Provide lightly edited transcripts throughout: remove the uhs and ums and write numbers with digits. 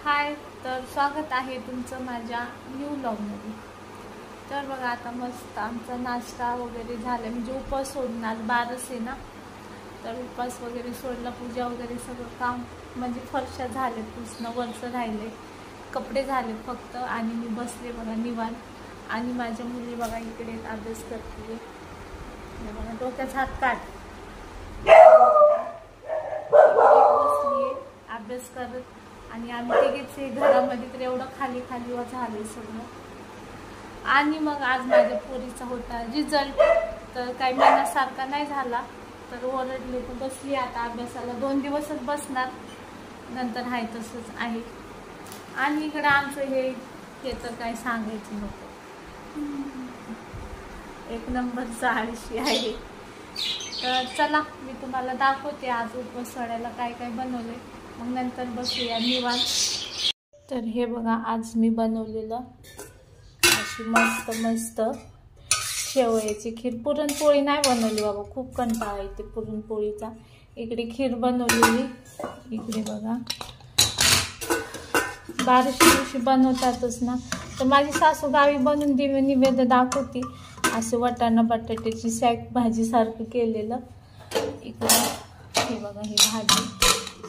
हाय, तर स्वागत आहे तुमचं माझ्या न्यू व्लॉगमध्ये। तर बघा आता मस्त आमचा नाश्ता वगैरे झाला, म्हणजे उपवास सोडून आज 12 आहे ना, तर उपवास वगैरे सोडला, पूजा वगैरे सगळं काम म्हणजे फरशा झाले, पुसणं वरचं राहिले, कपडे झाले फक्त। आणि मी बसले बघा निवांत, आणि माझ्या मुली बघा इकडे अभ्यास करते बघा, डोक्यात हात काढ, बसली अभ्यास करत। आणि आम्ही तिघेच घरामध्ये, तर एवढं खाली खाली झाले सगळं। आणि मग आज माझ्या पोरीचा होता रिझल्ट, तर काही महिन्यासारखा नाही झाला, तर ओरडले, तर बसली आता अभ्यासाला। 2 दिवसच बसणार, नंतर आहे तसंच आहे। आणि इकडे आमचं हे तर काय सांगायचं नको, एक नंबरचं आळशी आहे। तर चला मी तुम्हाला दाखवते आज उपवास सोडायला काय काय बनवले, मग नंतर बसूया निवांत। तर हे बघा आज मी बनवलेलं अशी मस्त मस्त शेवयाची खीर। पुरणपोळी नाही बनवली बाबा, खूप कंटाळा येते पुरणपोळीचा। इकडे खीर बनवलेली, इकडे बघा 12 दिवशी बनवतातच ना, तर माझी सासू गावी बनवून निवेद्य दाखवती, असं वाटाणा बटाट्याची सॅक भाजी सारखं केलेलं। इकडे हे बघा ही भाजी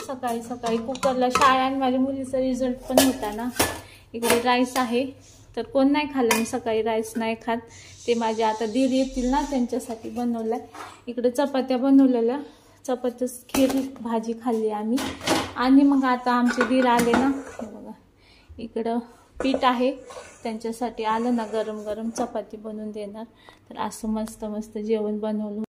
सकाळी सकाळी कुकरला, शाळा आणि माझ्या मुलीचा रिझल्ट पण होता ना। इकडे राईस आहे, तर कोण नाही खाल्लं, मी सकाळी राईस नाही खात, ते माझे आता दीर येतील ना त्यांच्यासाठी बनवलंय। इकडे चपात्या बनवलेल्या, चपात्याच खीर भाजी खाल्ली आम्ही। आणि मग आता आमचे दीर आले ना, हे बघा इकडं पीठ आहे त्यांच्यासाठी, आलं ना गरम गरम चपाती बनवून देणार, तर असं मस्त मस्त जेवण बनवलं।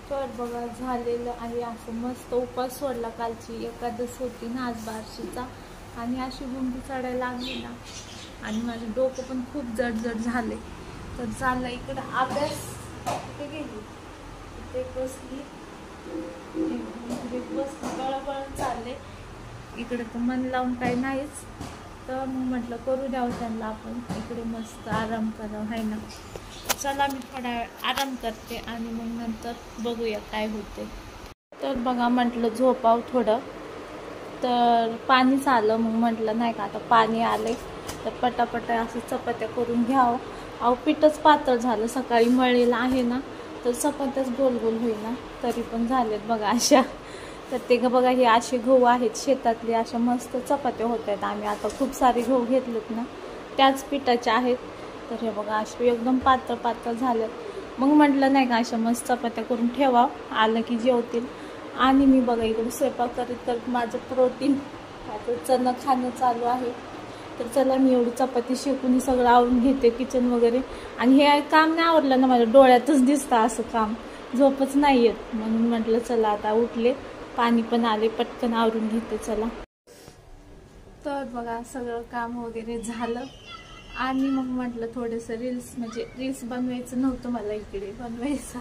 तर बघा झालेलं आहे असं मस्त। उपवास सोडला, कालची एकादश होती ना, आज 12शीचा, आणि अशी गुंगी चढायला लागली ना, आणि माझं डोकं पण खूप जड झाले। तर चाललं इकडं अभ्यास, कुठे गेली इथे बसली, बळबळ चालले इकडे, तर मन लावून काही नाहीच, तर मग म्हटलं करू द्यावं त्यांना आपण, इकडे मस्त आराम करावं आहे ना। चला मी थोडा वेळ आराम करते आणि मग नंतर बघूया काय होते। तर बघा म्हटलं झोपाव थोडं, तर पाणीच आलं, मग म्हटलं नाही का आता पाणी आले तर पटापटा असं चपात्या करून घ्यावं। अहो पीठच पातळ झालं, सकाळी मळलेलं आहे ना, तर चपात्याच गोल गोल होईना, तरी पण झालेत बघा अशा। तर ते बघा हे असे गहू आहेत शेतातले, अशा मस्त चपात्या होत आहेत। आम्ही आता खूप सारे गहू घेतलेत ना, त्याच पिठाचे आहेत, तर हे बघा असे एकदम पातळ पातळ झालेत। मग म्हटलं नाही का अशा मस्त चपात्या करून ठेवा, आलं की जेवतील। आणि मी बघा इकडे स्वयंपाक करत करत माझं प्रोटीन आता चणा खाणं चालू आहे। तर चला मी एवढी चपाती शेकून सगळं आवरून घेते, किचन वगैरे। आणि हे काम नाही आवरलं ना, माझ्या डोळ्यातच दिसतं असं काम, झोपच नाही येत, म्हणून म्हटलं चला आता उठले, पाणी पण आले, पटकन आवरून घेते चला। तर बघा सगळं काम वगैरे झालं, आणि मग म्हटलं थोडंसं रील्स, म्हणजे रील्स बनवायचं नव्हतं मला, इकडे बनवायचं,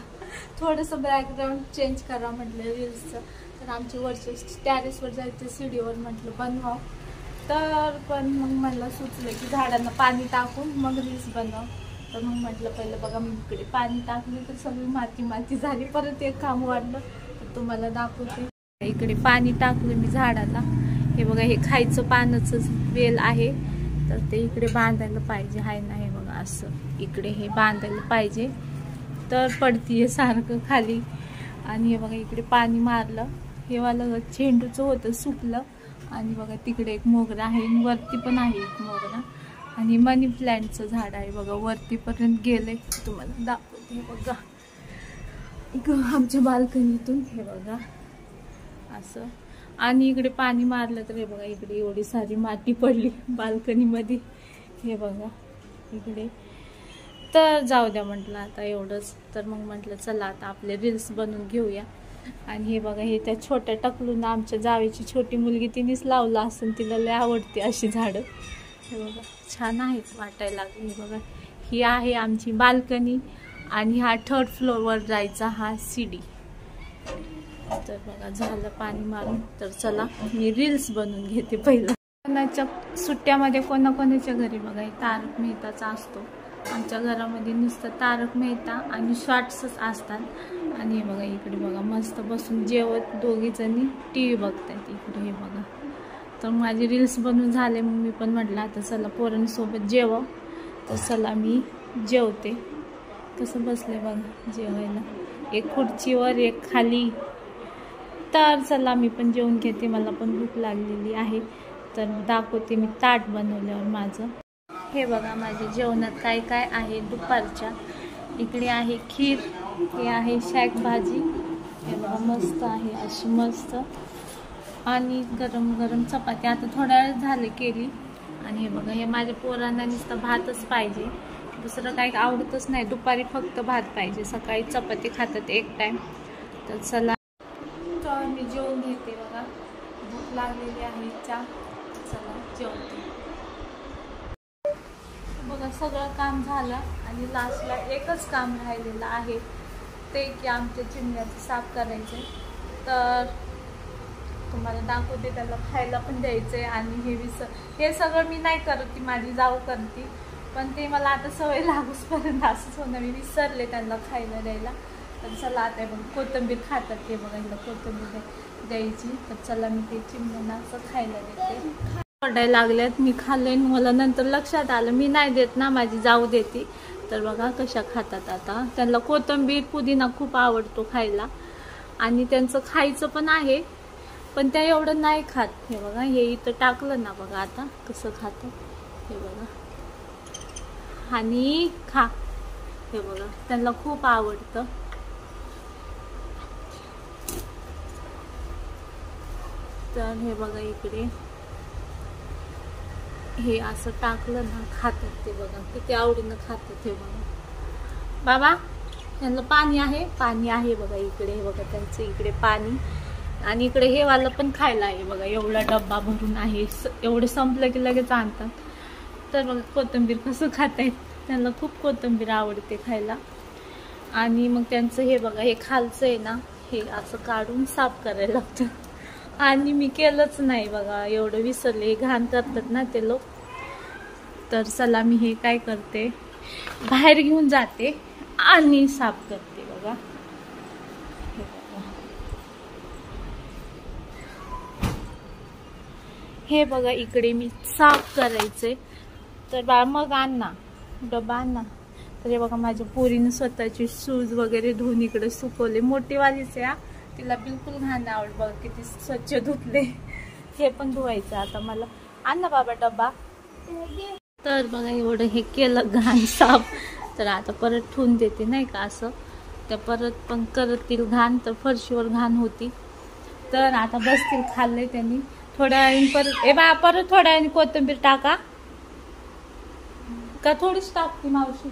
थोडंसं बॅकग्राऊंड चेंज करा म्हटलं रील्सचं। तर आमच्या वरच्या टॅरेसवर जायचं सीडीवर म्हटलं बनवा, तर पण मग मला सुचलं की झाडांना पाणी टाकून मग रील्स बनव। तर मग म्हटलं पहिलं बघा मी इकडे पाणी टाकलं, तर सगळी माती माती झाली, परत एक काम वाढलं, तर तुम्हाला दाखवते। इकडे पाणी टाकलं मी झाडाला, हे बघा हे खायचं पानाचं वेल आहे, तर ते इकडे बांधायला पाहिजे आहे ना, हे बघा असं इकडे हे बांधायला पाहिजे, तर पडतीये सारखं खाली। आणि हे बघा इकडे पाणी मारलं, हे वाला झेंडूचं होतं सुकलं, आणि बघा तिकडे एक मोगरा आहे, वरती पण आहे एक मोगरा, आणि मनी प्लांटचं झाड आहे बघा, वरतीपर्यंत गेले, तुम्हाला दाखवते हे बघा आमच्या बाल्कनीतून, हे बघा असं। आणि इकडे पाणी मारलं तर हे बघा इकडे एवढी सारी माती पडली बाल्कनीमध्ये, हे बघा इकडे। तर जाऊ द्या म्हटलं आता एवढंच, तर मग म्हटलं चला आता आपले रील्स बनवून घेऊया। आणि हे बघा हे त्या छोट्या टकलून आमच्या जावेची छोटी मुलगी, तिनेच लावलं असून, तिला लय आवडते अशी झाडं, हे बघा छान आहेत वाटायला लागली। हे बघा ही आहे आमची बाल्कनी, आणि हा 3rd फ्लोअरवर जायचा हा सीडी। तर बघा झालं पाणी मारून, तर चला मी रील्स बनवून घेते पहिलं। कोणाच्या सुट्ट्यामध्ये कोणाकोणाच्या घरी बघा तारक मेहताचा असतो, आमच्या घरामध्ये नुसतं तारक मेहता आणि शॉर्ट्सच असतात। आणि हे बघा इकडे बघा मस्त बसून जेवत दोघी जणी टीव्ही बघतात, इकडे हे बघा तर माझी रील्स बनवून झाले, मग मी पण म्हटलं आता चला पोरांसोबत जेवावं. तर चला मी जेवते. कसं बसले बघा जेवायला, एक खुर्चीवर एक खाली. तर चला मी पण जेवून घेते, मला पण भूक लागलेली आहे. तर दाखवते मी ताट बनवल्यावर माझं. हे बघा माझ्या जेवणात काय काय आहे दुपारच्या. इकडे आहे खीर, हे आहे शाक भाजी, हे बघा मस्त आहे अशी मस्त. आणि गरम गरम चपाती आता थोड्या वेळ झाले केली. आणि हे बघा हे माझ्या पोरांना नुसतं भातच पाहिजे, दुसरं काही आवडतच नाही. दुपारी फक्त भात पाहिजे, सकाळी चपाती खातात एक टाइम. तर चला तर मी जेवून घेते बघा, भूक लागलेली आहे. चला जेवते. बघा सगळं काम झालं आणि लास्टला एकच काम राहिलेलं आहे, ते की आमच्या चिमण्याचं साफ करायचे. तर तुम्हाला दाखवते, त्याला खायला पण द्यायचे. आणि हे सगळं मी नाही करत, ती माझी जाऊ करते. पण ते मला आता सवय लागूसपर्यंत असंच होणं, मी विसरले त्यांना खायला द्यायला. तर चला आता बघ कोथिंबीर खातात ते, बघा हिला कोथिंबीर द्यायची. तर चला मी ते चिमण्यांना असं खायला देते. ओरडायला लागल्यात, मी खाल्ले. मला नंतर लक्षात आलं मी नाही देत ना, माझी जाऊ देते. तर बघा कशा खातात आता. त्यांना कोथिंबीर पुदिना खूप आवडतो खायला, आणि त्यांचं खायचं पण आहे, पण त्या एवढं नाही खात. हे बघा हे इथं टाकलं ना, बघा आता कसं खातं. हे बघा आणि खा, हे बघा त्यांना खूप आवडतं. तर हे बघा इकडे हे असं टाकलं ना खातात ते, बघा किती आवडीनं खातात. हे बघा बाबा त्यांना पाणी आहे, पाणी आहे बघा इकडे. हे बघा त्यांचं इकडे पाणी, आणि इकडे हे वाला पण खायला आहे बघा. एवढा डब्बा भरून आहे, एवढं संपलं की लगेच आणतात. तर बघा कोथिंबीर कसं खातायत, त्यांना खूप कोथिंबीर आवडते खायला. आणि मग त्यांचं हे बघा हे खालचं आहे ना, हे असं काढून साफ करायला लागतं. आणि मी केलंच नाही बघा, एवढं विसरले. घाण करतात ना ते लोक. तर चला मी हे काय करते, बाहेर घेऊन जाते आणि साफ करते बघा. हे बघा इकडे मी साफ करायचे. तर बा मग आण ना डबा आण ना. तर हे बघा माझ्या पोरीने स्वतःची शूज वगैरे धुवून इकडे सुकवले. मोठीवालीच आहे, तिला बिलकुल घाण आवड. बघ किती स्वच्छ धुतले. हे पण धुवायचं आता मला. आण ना बाबा डबा. तर बघा एवढं हे केलं घाण साफ. तर आता परत ठेवून देते नाही का असं. त्या परत पण करतील घाण, तर फरशीवर घाण होती. तर आता बसतील, खाल्ले त्यांनी. थोड्या वेळाने परत परत थोड्या वेळाने कोथिंबीर टाका का, थोडीच टाकते मावशी.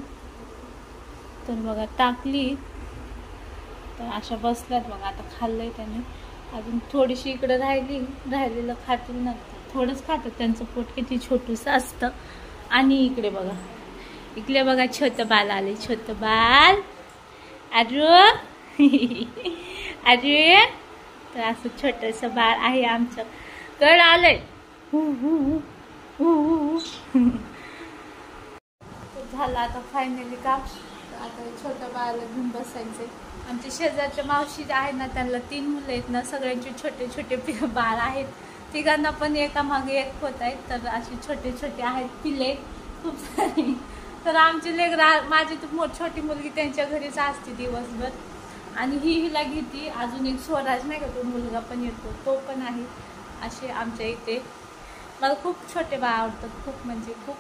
तर बघा टाकली. तर अशा बसल्यात बघा. आता खाल्लंय त्यांनी, अजून थोडीशी इकडे राहिलेलं खातील नंतर. थोडंच खातात, त्यांचं पोट किती छोटूसं असतं. आणि इकडे बघा छोटं बाल आले, छोटं बाल. अरे तर असं छोटंसं बाळ आहे आमचं. कळ आलंय. झालं आता फायनली काम. आता छोट्या बाळाला घेऊन बसायचे. आमच्या शेजारच्या मावशी आहे ना, त्यांना 3 मुलं आहेत ना, सगळ्यांचे छोटे छोटे बाळ आहेत. तिघांना पण एकामागे एक होत आहेत. तर असे छोटे छोटे आहेत पिले खूप सारे. तर आमची लेकरा, माझी तर छोटी मुलगी त्यांच्या घरीच असते दिवसभर. आणि हिला घेते. अजून एक स्वराज नाही का, तो मुलगा पण येतो, तो पण आहे. असे आमच्या इथे मला खूप छोटे बाळ आवडतात, खूप म्हणजे खूप.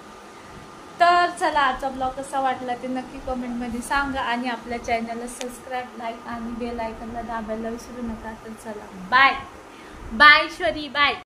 तर चला आजचा ब्लॉग कसा वाटला ते नक्की कमेंटमध्ये सांगा. आणि आपल्या चॅनलला सबस्क्राईब, लाईक आणि बेल आयकॉनला दाबायला विसरू नका. तर चला बाय बाय श्वरी, बाय.